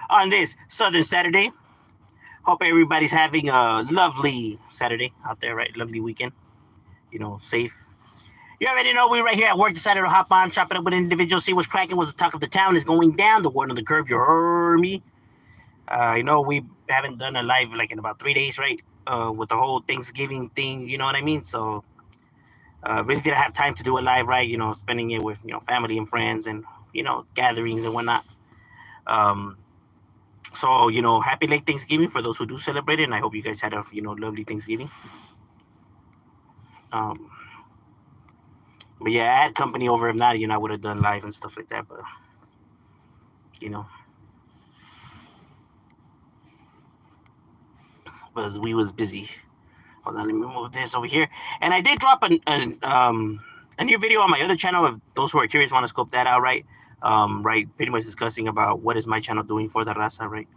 on this Southern Saturday. Hope everybody's having a lovely Saturday out there, right? Lovely weekend. Safe. You already know we right here at work decided to hop on, chop it up with an individual, see what's cracking, what's the talk of the town is going down, the word on the curve, you heard me. We haven't done a live like in about 3 days, right? With the whole Thanksgiving thing, you know what I mean? So really didn't have time to do a live, right? Spending it with family and friends and gatherings and whatnot. Um, so happy late Thanksgiving for those who do celebrate it, and I hope you guys had a lovely Thanksgiving. Um, but yeah, I had company over. If not, I would have done live and stuff like that. But you know, because we was busy. Hold on, let me move this over here. And I did drop a new video on my other channel. If those who are curious want to scope that out, right? Right, pretty much discussing about what is my channel doing for the raza, right?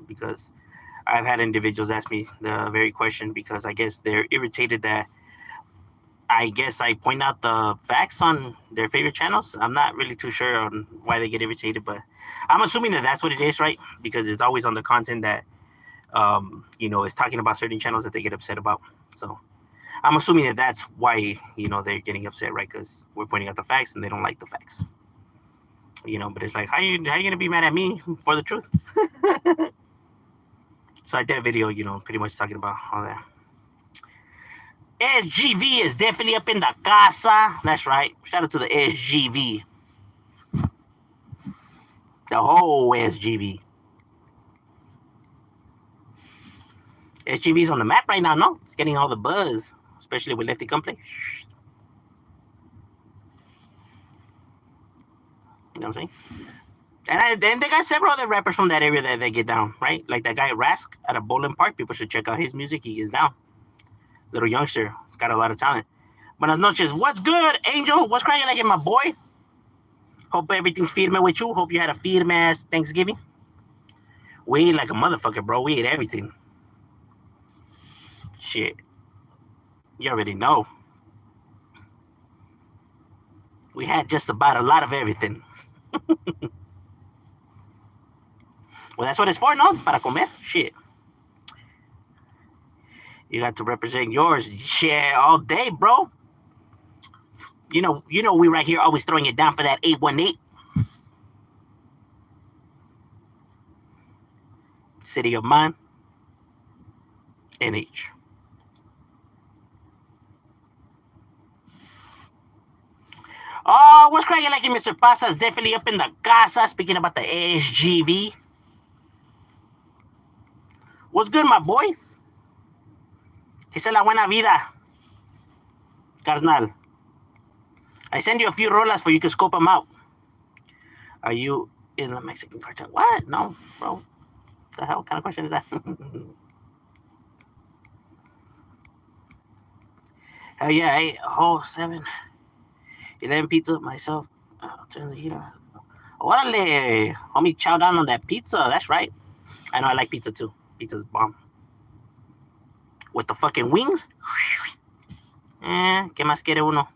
Because I've had individuals ask me the very question because I guess they're irritated that I guess I point out the facts on their favorite channels. I'm not really too sure on why they get irritated, but I'm assuming that that's what it is, right? Because it's always on the content that is talking about certain channels that they get upset about. So I'm assuming that that's why they're getting upset, right? Because we're pointing out the facts and they don't like the facts. But it's like how you gonna be mad at me for the truth? So I did a video, pretty much talking about all that. SGV is definitely up in the casa. That's right. Shout out to the SGV. The whole SGV. SGV's on the map right now, no? It's getting all the buzz, especially with Lefty Gunplay. You know what I'm saying? And then they got several other rappers from that area that they get down, right? Like that guy Rask out of Bowling Park. People should check out his music. He is down. Little youngster. He's got a lot of talent. Buenas noches. What's good, Angel? What's cracking like it, my boy? Hope everything's firme with you. Hope you had a firme ass Thanksgiving. We ate like a motherfucker, bro. We ate everything. Shit. You already know. We had just about a lot of everything. Well, that's what it's for, no? Para comer? Shit. You got to represent yours. Shit, all day, bro. We right here always throwing it down for that 818. City of Mine. NH. Oh, what's cracking like it, Mr. Pasa's definitely up in the casa. Speaking about the SGV. What's good, my boy? Esa es la buena vida. Carnal. I send you a few rolas for you to scope them out. Are you in the Mexican cartel? What? No, bro. The hell kind of question is that? Hell yeah, I ate a whole 7-11 pizza myself. I'll turn the heat on. Orale, homie, chow down on that pizza. That's right. I know I like pizza too. Pizza's bomb. With the fucking wings? ¿Qué más quiere uno?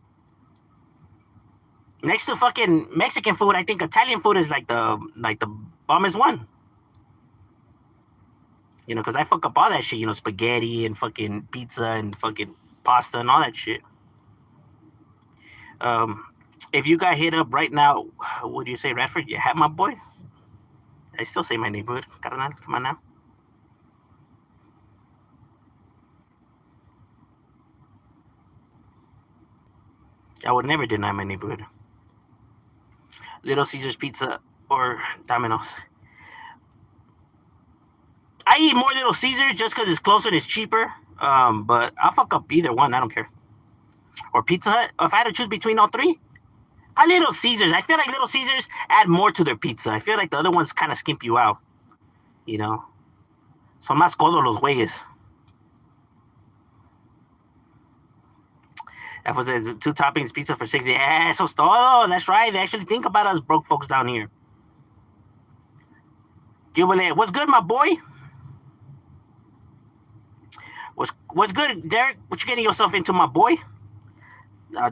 Next to fucking Mexican food, I think Italian food is like the bombest one. Because I fuck up all that shit. Spaghetti and fucking pizza and fucking pasta and all that shit. If you got hit up right now, what do you say, Radford? You have my boy? I still say my neighborhood. Carnal, come on now. I would never deny my neighborhood. Little Caesars Pizza or Domino's. I eat more Little Caesars just because it's closer and it's cheaper. But I'll fuck up either one. I don't care. Or Pizza Hut. If I had to choose between all three, I Little Caesars. I feel like Little Caesars add more to their pizza. I feel like the other ones kind of skimp you out. Son más codos los güeyes. That was the 2 toppings pizza for $6. Yeah, eso es todo. That's right. They actually think about us broke folks down here. What's good, my boy? What's good, Derek? What you getting yourself into, my boy?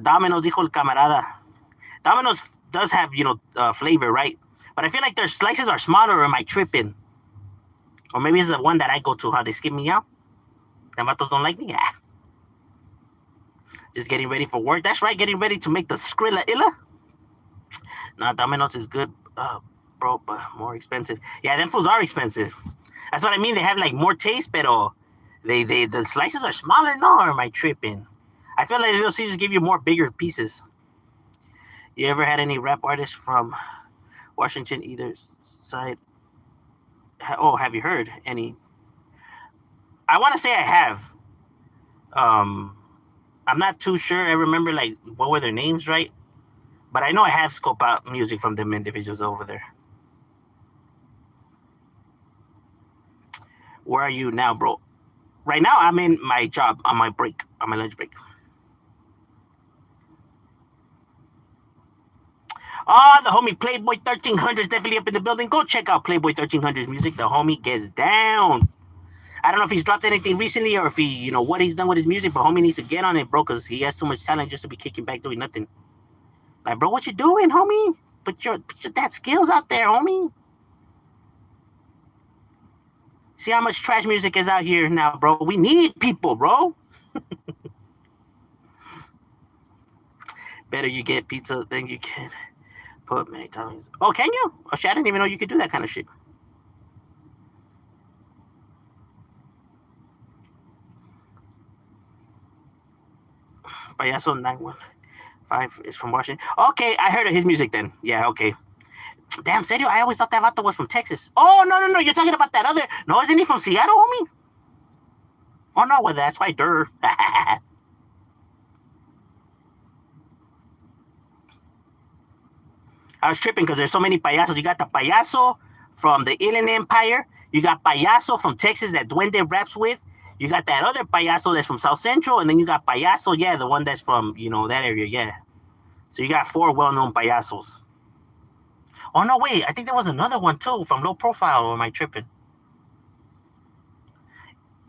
Domino's, dijo el camarada. Domino's does have, flavor, right? But I feel like their slices are smaller, or am I tripping? Or maybe it's the one that I go to, how they skip me out. The vatos don't like me. Yeah. Just getting ready for work. That's right, getting ready to make the Skrilla Illa. Nah, Domino's is good, bro, but more expensive. Yeah, them foods are expensive. That's what I mean. They have like more taste, pero the slices are smaller. No, or am I tripping? I feel like Little Caesars give you more bigger pieces. You ever had any rap artists from Washington either side? Oh, have you heard any? I want to say I have. I'm not too sure. I remember like what were their names, right? But I know I have scoped out music from them individuals over there. Where are you now, bro? Right now, I'm in my job on my break, on my lunch break. Oh, the homie Playboy 1300 is definitely up in the building. Go check out Playboy 1300's music. The homie gets down. I don't know if he's dropped anything recently or if he, what he's done with his music, but homie needs to get on it, bro, because he has too much talent just to be kicking back doing nothing. Like, bro, what you doing, homie? Put your that skills out there, homie. See how much trash music is out here now, bro. We need people, bro. Better you get pizza than you can put many times. Oh, can you? Oh, shit, I didn't even know you could do that kind of shit. Payaso 915 is from Washington. Okay, I heard of his music then. Yeah, okay. Damn, serio? I always thought that vato was from Texas. Oh, no. You're talking about that other. No, isn't he from Seattle, homie? Oh, no, well, that's why, durr. I was tripping because there's so many payasos. You got the payaso from the Inland Empire. You got payaso from Texas that Duende raps with. You got that other payaso that's from South Central. And then you got payaso, yeah, the one that's from, that area, yeah. So you got 4 well-known payasos. Oh, no, wait. I think there was another one, too, from Low Profile. Or am I tripping?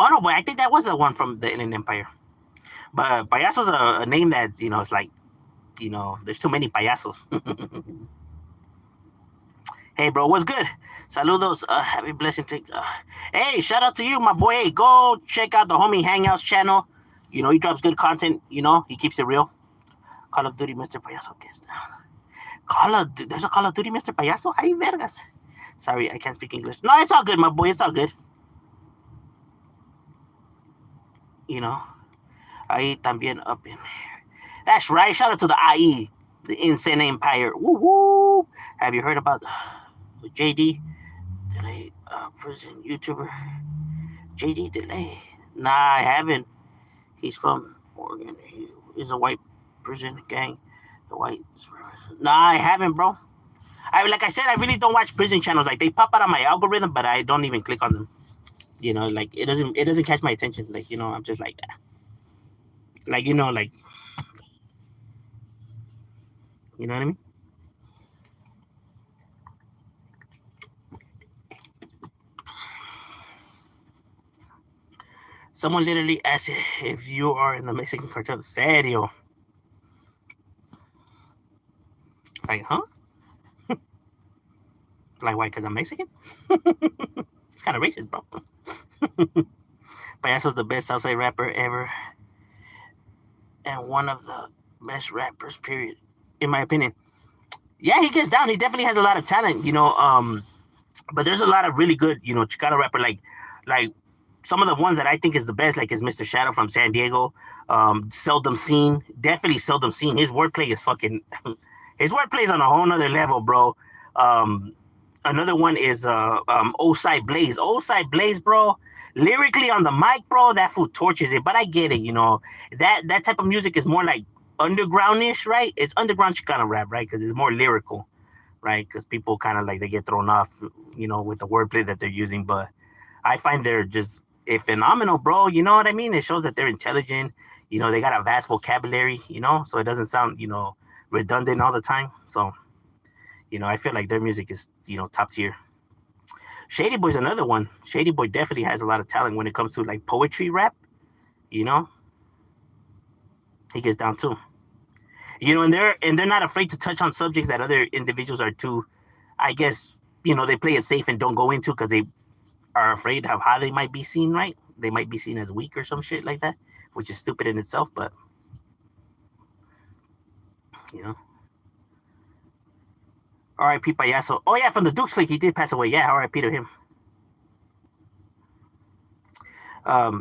Oh, no, but I think that was the one from the Inland Empire. But payaso's a name that, it's like, there's too many payasos. Hey, bro, what's good? Saludos. Happy blessing. Hey, shout out to you, my boy. Hey, go check out the homie Hangouts channel. He drops good content. He keeps it real. Call of Duty, Mr. Payaso gets down. There's a Call of Duty, Mr. Payaso. Ay, vergas. Sorry, I can't speak English. No, it's all good, my boy. It's all good. Ahí también up in here. That's right. Shout out to the IE, the Insane Empire. Woo woo. Have you heard about JD Delay, prison YouTuber? JD Delay. Nah, I haven't. He's from Oregon. He is a white prison gang. The white. Nah, I haven't, bro. Like I said, I really don't watch prison channels. Like they pop out on my algorithm, but I don't even click on them. Like it doesn't catch my attention. Like I'm just like that. Like like. You know what I mean? Someone literally asked if you are in the Mexican cartel. Serio? Like, huh? Like, why? Because I'm Mexican? It's kind of racist, bro. Payaso's the best Southside rapper ever. And one of the best rappers, period. In my opinion. Yeah, he gets down. He definitely has a lot of talent, but there's a lot of really good, Chicano rapper, like some of the ones that I think is the best, like is Mr. Shadow from San Diego. Seldom Seen. Definitely Seldom Seen. His wordplay is fucking his wordplay is on a whole nother level, bro. Another one is Osai Blaze. Osai Blaze, bro. Lyrically on the mic, bro, that fool torches it. But I get it, That type of music is more like underground-ish, right? It's underground Chicano rap, right? Because it's more lyrical, right? Because people kind of like they get thrown off, with the wordplay that they're using. But I find they're just phenomenal, bro. You know what I mean? It shows that they're intelligent. They got a vast vocabulary. So it doesn't sound redundant all the time. So I feel like their music is top tier. Shady Boy's another one. Shady Boy definitely has a lot of talent when it comes to like poetry rap. He gets down too. And they're not afraid to touch on subjects that other individuals are too, I guess, they play it safe and don't go into because they are afraid of how they might be seen, right? They might be seen as weak or some shit like that, which is stupid in itself, but you know. R.I.P. Payaso. Oh yeah, from the Duke's League, he did pass away. Yeah, R.I.P. to him.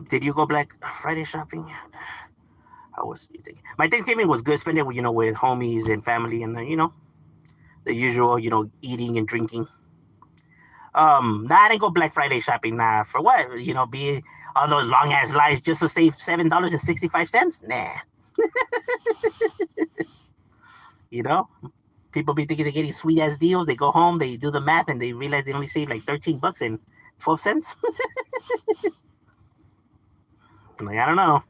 Did you go Black Friday shopping? How was you think? My Thanksgiving was good. Spending with with homies and family, and the usual eating and drinking. Nah, I didn't go Black Friday shopping. Nah, for what? Be all those long ass lines just to save $7.65. Nah, you know. People be thinking they're getting sweet ass deals. They go home, they do the math, and they realize they only save like $13 and 12 cents. Like I don't know.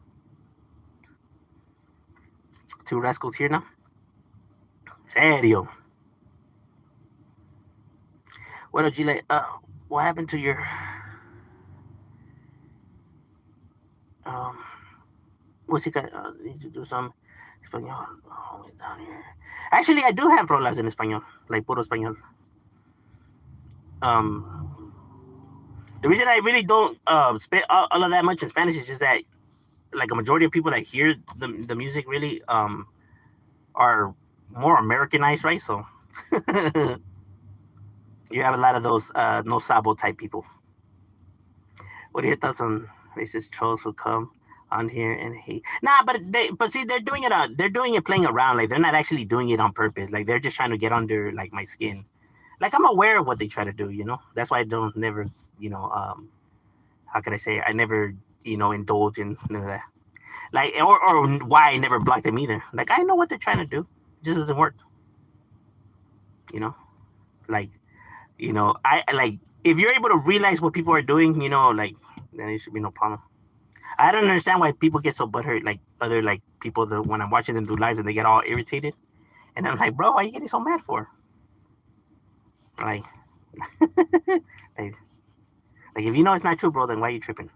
Two rascals here now. Serio. What did you like? What happened to your um? What's he got? Need to do some español. Oh, down here. Actually, I do have rolas in español, like puro español. Um, the reason I really don't spit all of that much in Spanish is just that like a majority of people that hear the music really are more Americanized, right? So you have a lot of those no sabo type people. What are your thoughts on racist trolls who come on here and hate? Nah, but see they're doing it playing around. Like they're not actually doing it on purpose. Like they're just trying to get under like my skin. Like I'm aware of what they try to do. That's why I don't never how can I say I never indulge in none of that. Like or why I never blocked them either. Like I know what they're trying to do. It just doesn't work. You know, like I like if you're able to realize what people are doing, like then it should be no problem. I don't understand why people get so butthurt, like other like people that when I'm watching them do lives and they get all irritated, and I'm like, bro, why are you getting so mad for? Like, like, like if you know it's not true, bro, then why are you tripping?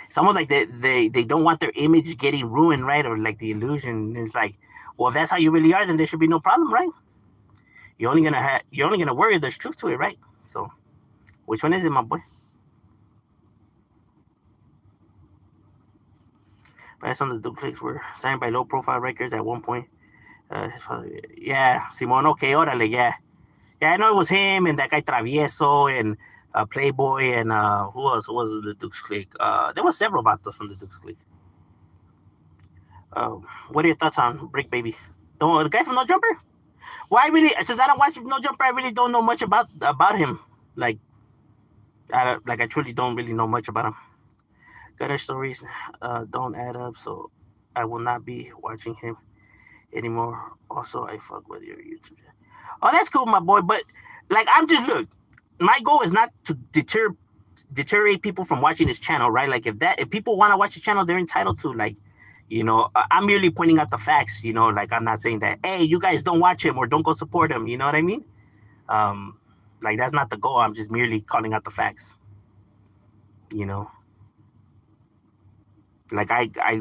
It's almost like they don't want their image getting ruined, right? Or like the illusion is like, well, if that's how you really are, then there should be no problem, right? You're only gonna worry if there's truth to it, right? So, which one is it, my boy? But on the duplicates were signed by low-profile records at one point. His father, yeah, Simon. Okay, orale, yeah. I know it was him and that guy Travieso and Playboy and who else? Who was the Duke's Clique? There were several vatos from the Duke's Clique. What are your thoughts on Brick Baby? The guy from No Jumper? Well, since I don't watch No Jumper, I really don't know much about him. Like, I truly don't really know much about him. Gutter stories don't add up, so I will not be watching him anymore. Also, I fuck with your YouTube. Oh, that's cool, my boy. But like, look. My goal is not to deteriorate people from watching this channel, right? Like, if people want to watch the channel, they're entitled to. Like, I'm merely pointing out the facts. Like I'm not saying that, hey, you guys don't watch him or don't go support him. You know what I mean? Like that's not the goal. I'm just merely calling out the facts. Like I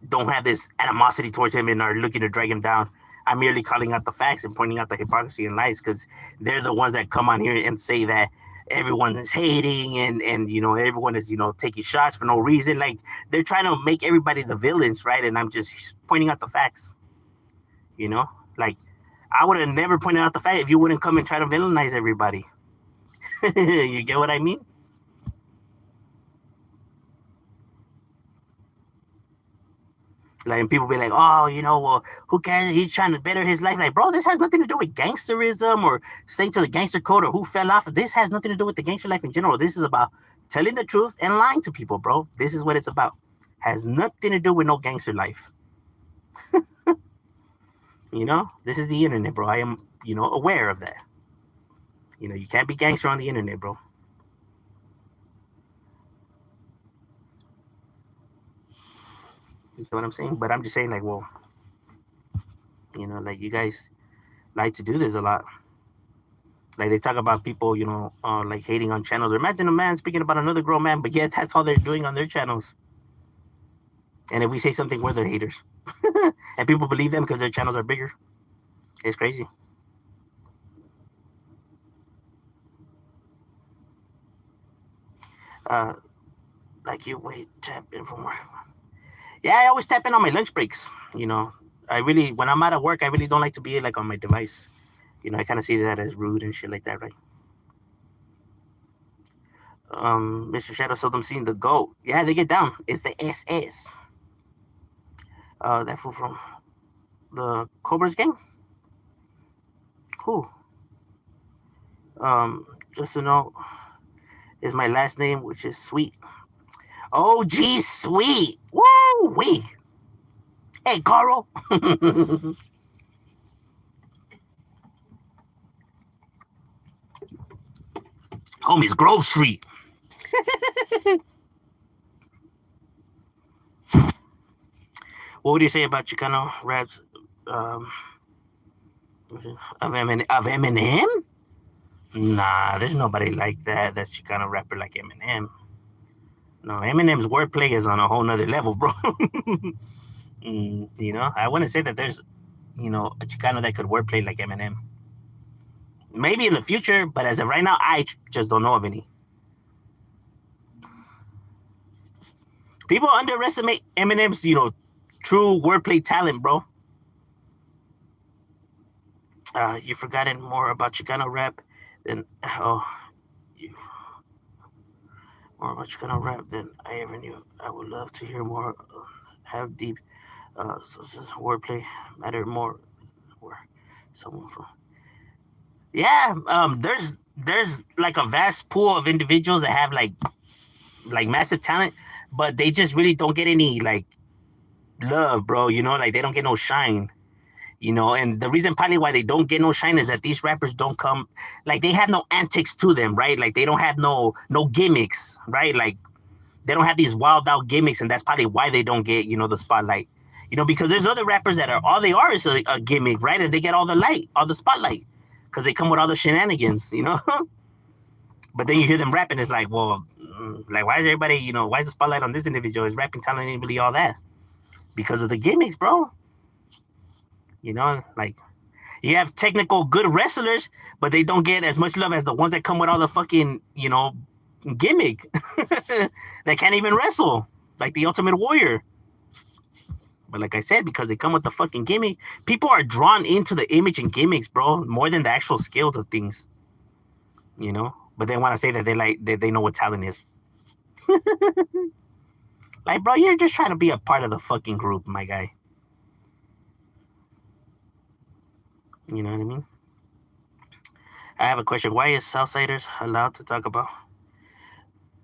don't have this animosity towards him and are looking to drag him down. I'm merely calling out the facts and pointing out the hypocrisy and lies because they're the ones that come on here and say that everyone is hating and everyone is taking shots for no reason. Like they're trying to make everybody the villains, right? And I'm just pointing out the facts. Like I would have never pointed out the fact if you wouldn't come and try to villainize everybody. You get what I mean? Like, and people be like, oh, well, who cares? He's trying to better his life. Like, bro, this has nothing to do with gangsterism or staying to the gangster code or who fell off. This has nothing to do with the gangster life in general. This is about telling the truth and lying to people, bro. This is what it's about. Has nothing to do with no gangster life. This is the internet, bro. I am, aware of that. You can't be gangster on the internet, bro. You know what I'm saying? But I'm just saying, like, well, like you guys like to do this a lot. Like they talk about people, like hating on channels. Or imagine a man speaking about another grown man, but yet that's all they're doing on their channels. And if we say something, we're their haters, and people believe them because their channels are bigger. It's crazy. Uh, like you wait, tap in for more. Yeah, I always tap in on my lunch breaks. You know, I really when I'm out of work, I really don't like to be like on my device. You know, I kind of see that as rude and shit like that, right? Mr. Shadow seldom seen the goat. Yeah, they get down. It's the SS. That fool from the Cobras gang. Cool. Just to know, is my last name, which is Sweet. Oh, gee, Sweet. Woo wee. Hey, Carl. Homie's Grove Street. What would you say about Chicano raps um, of Eminem? Nah, there's nobody like that. That's Chicano rapper like Eminem. No, Eminem's wordplay is on a whole nother level, bro. You know, I wouldn't say that there's, a Chicano that could wordplay like Eminem. Maybe in the future, but as of right now, I just don't know of any. People underestimate Eminem's, true wordplay talent, bro. You've forgotten more about Chicano rap than you more about Chicano rap than I ever knew. I would love to hear more. Have deep, wordplay matter more. Where someone from? Yeah, there's like a vast pool of individuals that have like massive talent, but they just really don't get any like love, bro. You know, like they don't get no shine. And the reason probably why they don't get no shine is that these rappers don't come like they have no antics to them, right? Like they don't have no gimmicks, right? Like they don't have these wild out gimmicks, and that's probably why they don't get the spotlight. Because there's other rappers that are all they are is a gimmick, right? And they get all the light, all the spotlight, because they come with all the shenanigans. But then you hear them rapping, it's like, well, like why is everybody, why is the spotlight on this individual? Is rapping talent ain't really all that? Because of the gimmicks, bro. Like you have technical good wrestlers, but they don't get as much love as the ones that come with all the fucking, gimmick. They can't even wrestle, like the Ultimate Warrior. But like I said, because they come with the fucking gimmick, people are drawn into the image and gimmicks, bro, more than the actual skills of things. But they want to say that they know what talent is. Like, bro, you're just trying to be a part of the fucking group, my guy. You know what I mean? I have a question. Why is Southsiders allowed to talk about?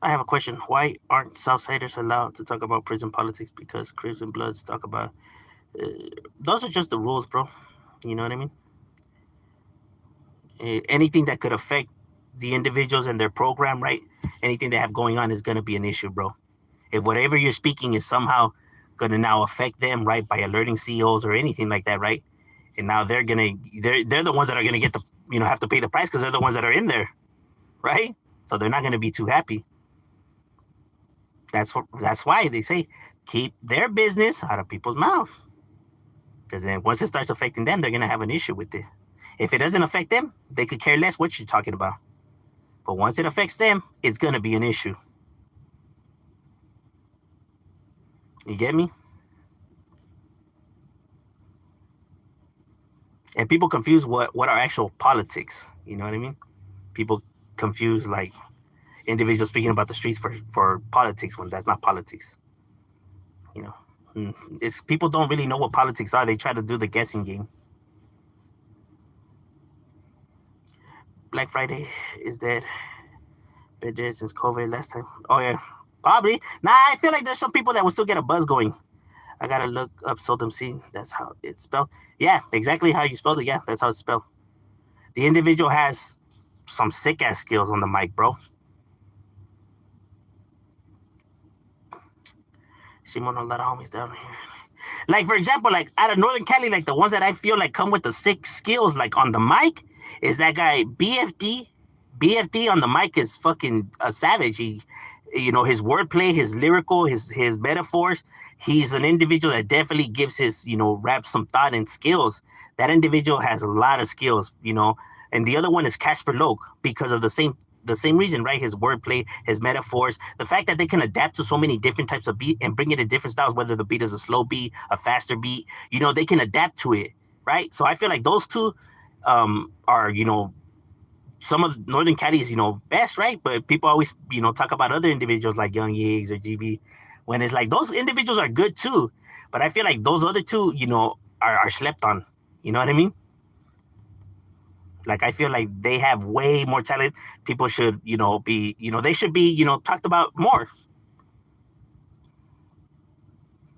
I have a question. Why aren't Southsiders allowed to talk about prison politics? Because Crips and Bloods talk about. Those are just the rules, bro. You know what I mean? Anything that could affect the individuals and their program, right? Anything they have going on is going to be an issue, bro. If whatever you're speaking is somehow going to now affect them, right, by alerting CEOs or anything like that, right? And now they're the ones that are gonna get the have to pay the price because they're the ones that are in there, right? So they're not gonna be too happy. That's why they say keep their business out of people's mouth, because then once it starts affecting them, they're gonna have an issue with it. If it doesn't affect them, they could care less what you're talking about. But once it affects them, it's gonna be an issue. You get me? And people confuse what are actual politics. You know what I mean? People confuse like individuals speaking about the streets for politics when that's not politics. It's people don't really know what politics are. They try to do the guessing game. Black Friday is dead. Been dead since COVID last time. Oh yeah, probably. Nah, I feel like there's some people that will still get a buzz going. I gotta look up Sultan C. That's how it's spelled. Yeah, exactly how you spelled it. Yeah, that's how it's spelled. The individual has some sick ass skills on the mic, bro. Simon, a lot of homies down here. Like for example, like out of Northern Cali, like the ones that I feel like come with the sick skills, like on the mic, is that guy BFD. BFD on the mic is fucking a savage. He, his wordplay, his lyrical, his metaphors. He's an individual that definitely gives his, rap some thought and skills. That individual has a lot of skills, And the other one is Casper Loke because of the same the same reason, right? His wordplay, his metaphors, the fact that they can adapt to so many different types of beat and bring it in different styles, whether the beat is a slow beat, a faster beat, they can adapt to it, right? So I feel like those two are, some of Northern Cali's, best, right? But people always, talk about other individuals like Young Yigs or GB, when it's like those individuals are good too. But I feel like those other two, are slept on. You know what I mean? Like I feel like they have way more talent. People should, be, they should be, talked about more.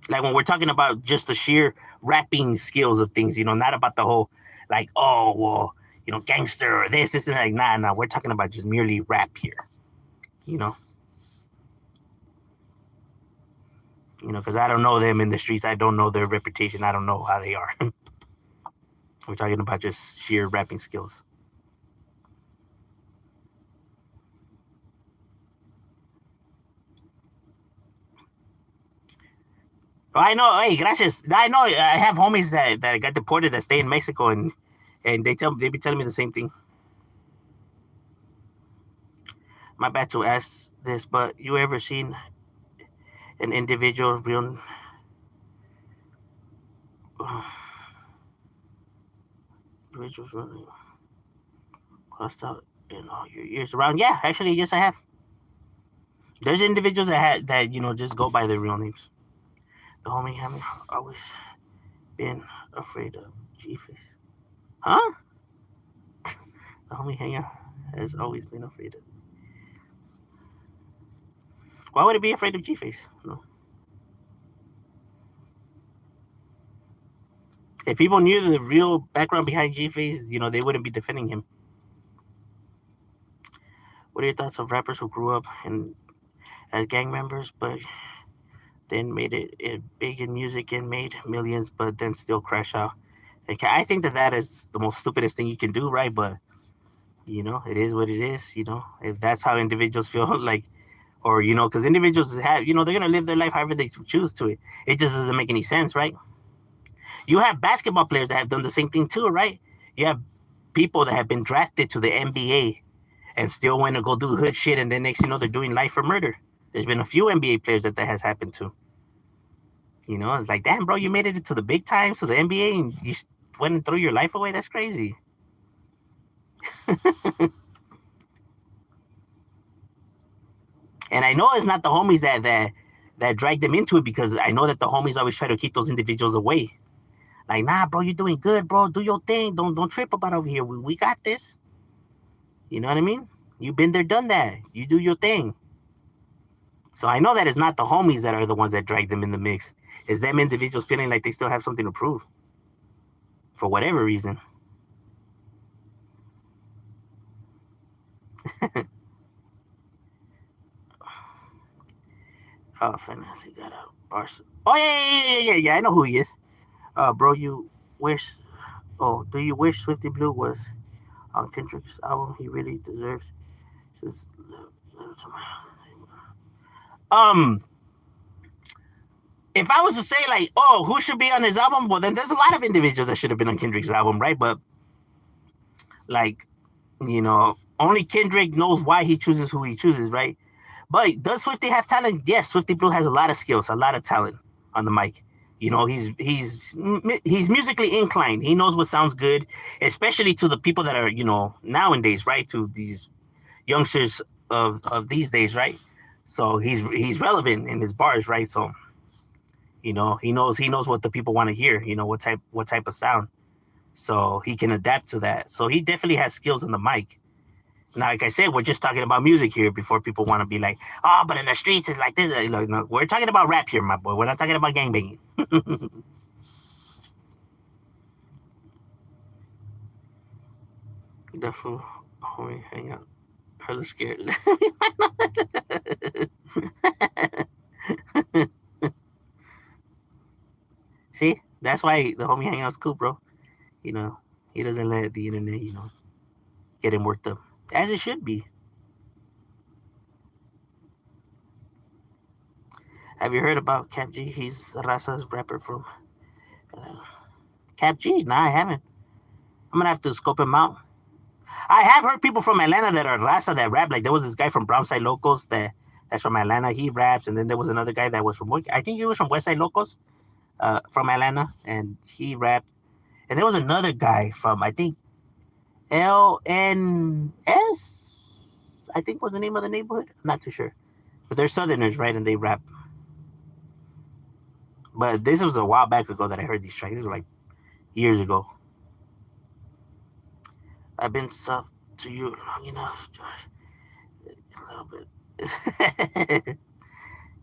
Like when we're talking about just the sheer rapping skills of things, not about the whole, like, oh well, gangster or this, and like, nah. We're talking about just merely rap here, you know. Because I don't know them in the streets. I don't know their reputation. I don't know how they are. We're talking about just sheer rapping skills. I know. Hey, gracias. I know. I have homies that got deported that stay in Mexico, and they be telling me the same thing. My bad to ask this, but you ever seen an individual real individuals really hostile in all your years around? Yeah, actually, yes, I have. There's individuals that just go by their real names. The homie haven't always been afraid of G-Face. Huh? The homie hanger has always been afraid of. Why would it be afraid of G-Face? No. If people knew the real background behind G-Face, they wouldn't be defending him. What are your thoughts of rappers who grew up as gang members, but then made it big in music and made millions, but then still crash out? Okay, I think that is the most stupidest thing you can do, right? But it is what it is. If that's how individuals feel, like, or because individuals have, they're gonna live their life however they choose to. It just doesn't make any sense, right? You have basketball players that have done the same thing too, right? You have people that have been drafted to the NBA and still want to go do hood shit, and then next they're doing life for murder. There's been a few NBA players that has happened to. It's like, damn, bro, you made it into the big time, so the NBA, and you went and threw your life away. That's crazy. And I know it's not the homies that dragged them into it, because I know that the homies always try to keep those individuals away. Like, nah, bro, you're doing good, bro. Do your thing. Don't trip about over here. We got this. You know what I mean? You've been there, done that. You do your thing. So I know that it's not the homies that are the ones that drag them in the mix. It's them individuals feeling like they still have something to prove. For whatever reason. Oh, fantasy got a Barca. Oh, yeah. I know who he is. Bro, you wish. Oh, do you wish Swifty Blue was on Kendrick's album? He really deserves. Um, if I was to say, like, oh, who should be on his album? Well, then there's a lot of individuals that should have been on Kendrick's album, right? But like, only Kendrick knows why he chooses who he chooses, right? But does Swifty have talent? Yes, Swifty Blue has a lot of skills, a lot of talent on the mic. He's musically inclined. He knows what sounds good, especially to the people that are nowadays, right? To these youngsters of these days, right? So he's relevant in his bars, right? So he knows what the people want to hear. What type of sound. So he can adapt to that. So he definitely has skills on the mic. Now, like I said, we're just talking about music here before people want to be like, oh, but in the streets it's like this. Like, no, we're talking about rap here, my boy. We're not talking about gangbanging. Definitely, homie, hang out. Hella scared. See, that's why the homie hang out's cool, bro. He doesn't let the internet, get him worked up, as it should be. Have you heard about Cap G? He's Raza's rapper from Cap G. Nah, I haven't. I'm gonna have to scope him out. I have heard people from Atlanta that are Raza that rap. Like there was this guy from Brownside Locals that's from Atlanta. He raps, and then there was another guy that was from I think he was from Westside Locals, from Atlanta, and he rapped. And there was another guy from I think LNS, I think was the name of the neighborhood. I'm not too sure, but they're Southerners, right? And they rap. But this was a while back ago that I heard these tracks. These were like years ago. I've been sub to you long enough, Josh. A little bit.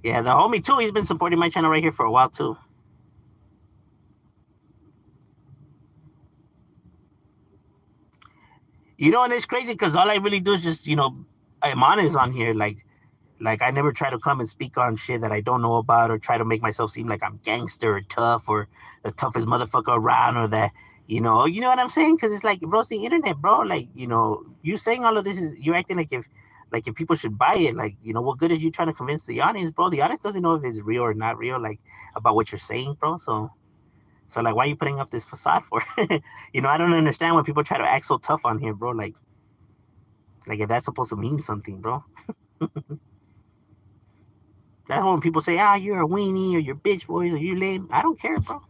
Yeah, the homie too. He's been supporting my channel right here for a while too. And it's crazy because all I really do is just I'm honest on here. Like I never try to come and speak on shit that I don't know about or try to make myself seem like I'm gangster or tough or the toughest motherfucker around or that you know what I'm saying? Because it's like, bro, it's the internet, bro. Like you saying all of this is you're acting like if people should buy it. Like what good is you trying to convince the audience, bro? The audience doesn't know if it's real or not real, like about what you're saying, bro. So like, why are you putting up this facade for? I don't understand when people try to act so tough on here, bro. Like if that's supposed to mean something, bro. That's when people say, you're a weenie or you're bitch boys or you're lame. I don't care, bro.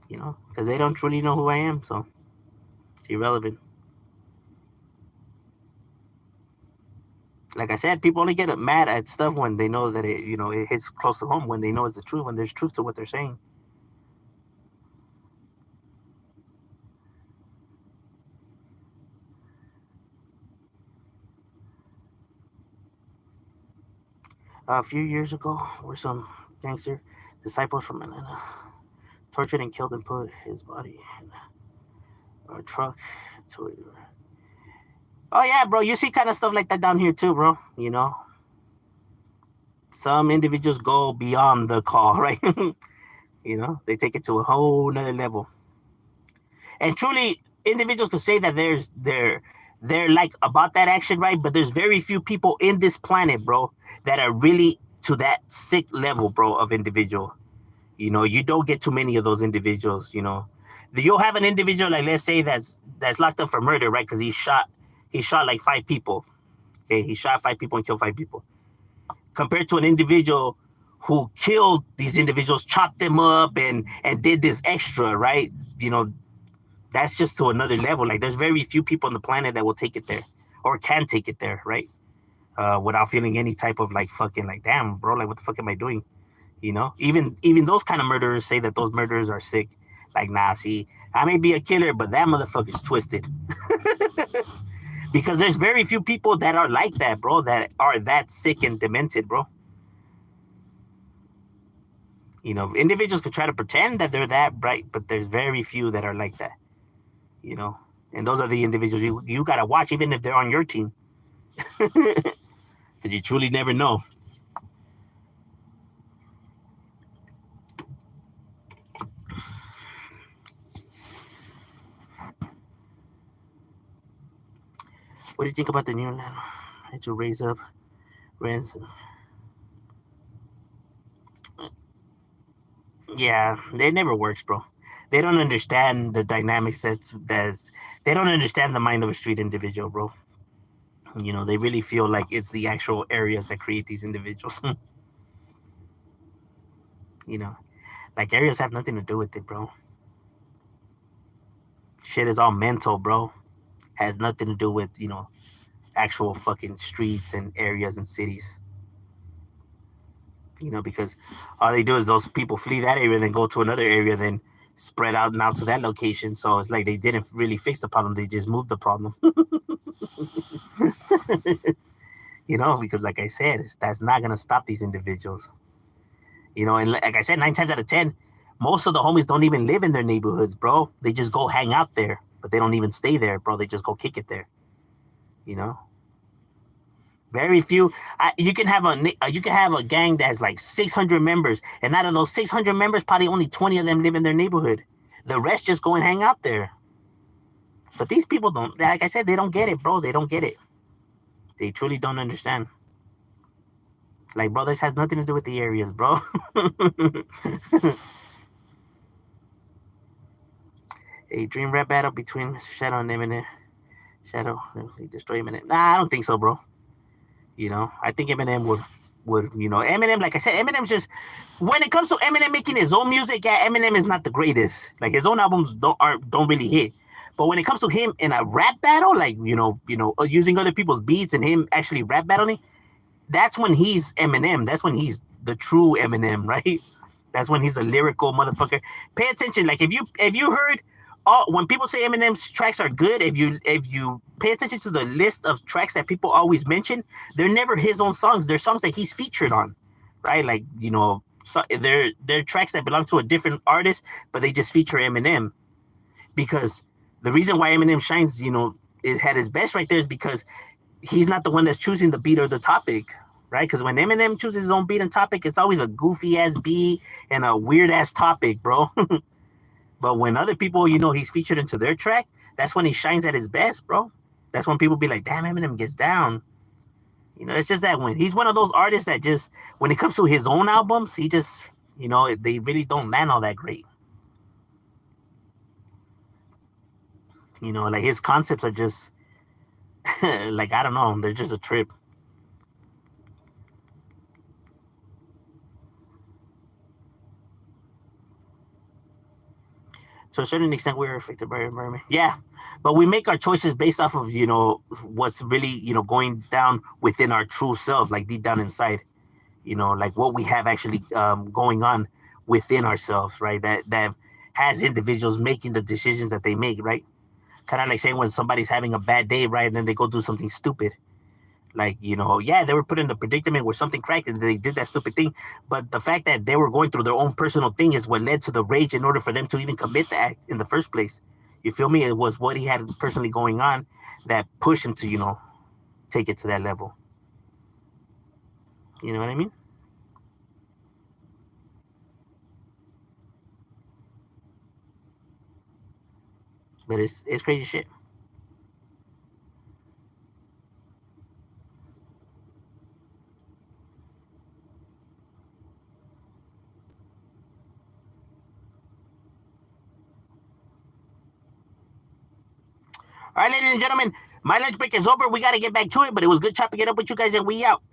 Because they don't truly know who I am, so it's irrelevant. Like I said, people only get mad at stuff when they know that it hits close to home, when they know it's the truth, when there's truth to what they're saying. A few years ago, were some gangster disciples from Atlanta tortured and killed and put his body in a truck to it. Oh yeah, bro, you see kind of stuff like that down here too, bro. Some individuals go beyond the call, right? They take it to a whole nother level. And truly, individuals could say that they're like about that action, right? But there's very few people in this planet, bro, that are really to that sick level, bro, of individual. You don't get too many of those individuals. You'll have an individual, like, let's say that's locked up for murder, right? Because he shot like 5 people. Okay, he shot 5 people and killed 5 people. Compared to an individual who killed these individuals, chopped them up, and did this extra, right? That's just to another level. Like there's very few people on the planet that will take it there or can take it there, right? Without feeling any type of like fucking like, damn, bro, like what the fuck am I doing? Even those kind of murderers say that those murderers are sick. Like, nah, see, I may be a killer, but that motherfucker's twisted. Because there's very few people that are like that, bro, that are that sick and demented, bro. Individuals could try to pretend that they're that bright, but there's very few that are like that. And those are the individuals you gotta watch, even if they're on your team, because you truly never know. What do you think about the new land? To raise up rents? Yeah, it never works, bro. They don't understand the dynamics. They don't understand the mind of a street individual, bro. They really feel like it's the actual areas that create these individuals. Like areas have nothing to do with it, bro. Shit is all mental, bro. Has nothing to do with actual fucking streets and areas and cities. Because all they do is those people flee that area, then go to another area, then spread out now to that location. So it's like they didn't really fix the problem; they just moved the problem. Because like I said, that's not gonna stop these individuals. And like I said, 9 times out of 10, most of the homies don't even live in their neighborhoods, bro. They just go hang out there, but they don't even stay there, bro. They just go kick it there. Very few. You can have a gang that has like 600 members, and out of those 600 members, probably only 20 of them live in their neighborhood. The rest just go and hang out there. But these people don't. Like I said, they don't get it, bro. They don't get it. They truly don't understand. Like, bro, this has nothing to do with the areas, bro. A dream rap battle between Mr. Shadow and Eminem. Shadow destroy Eminem. Nah, I don't think so, bro. I think Eminem would Eminem, like I said, Eminem's just, when it comes to Eminem making his own music, yeah, Eminem is not the greatest. Like his own albums don't really hit. But when it comes to him in a rap battle, like using other people's beats and him actually rap battling, that's when he's Eminem. That's when he's the true Eminem, right? That's when he's a lyrical motherfucker. Pay attention. Like if you heard when people say Eminem's tracks are good, if you pay attention to the list of tracks that people always mention, they're never his own songs. They're songs that he's featured on, right? Like so they're tracks that belong to a different artist, but they just feature Eminem because the reason why Eminem shines, is at his best right there is because he's not the one that's choosing the beat or the topic, right? Because when Eminem chooses his own beat and topic, it's always a goofy ass beat and a weird ass topic, bro. But when other people, he's featured into their track, that's when he shines at his best, bro. That's when people be like, damn, Eminem gets down. It's just that when he's one of those artists that just, when it comes to his own albums, he just, they really don't land all that great. Like his concepts are just, like, I don't know, they're just a trip. To a certain extent, we're affected by our environment. Yeah, but we make our choices based off of what's really going down within our true self, like deep down inside. Like what we have actually going on within ourselves, right? That has individuals making the decisions that they make, right? Kind of like saying when somebody's having a bad day, right, and then they go do something stupid. Like, yeah, they were put in a predicament where something cracked and they did that stupid thing. But the fact that they were going through their own personal thing is what led to the rage in order for them to even commit the act in the first place. You feel me? It was what he had personally going on that pushed him to, take it to that level. You know what I mean? But it's crazy shit. All right, ladies and gentlemen, my lunch break is over. We got to get back to it, but it was good chopping it up with you guys, and we out.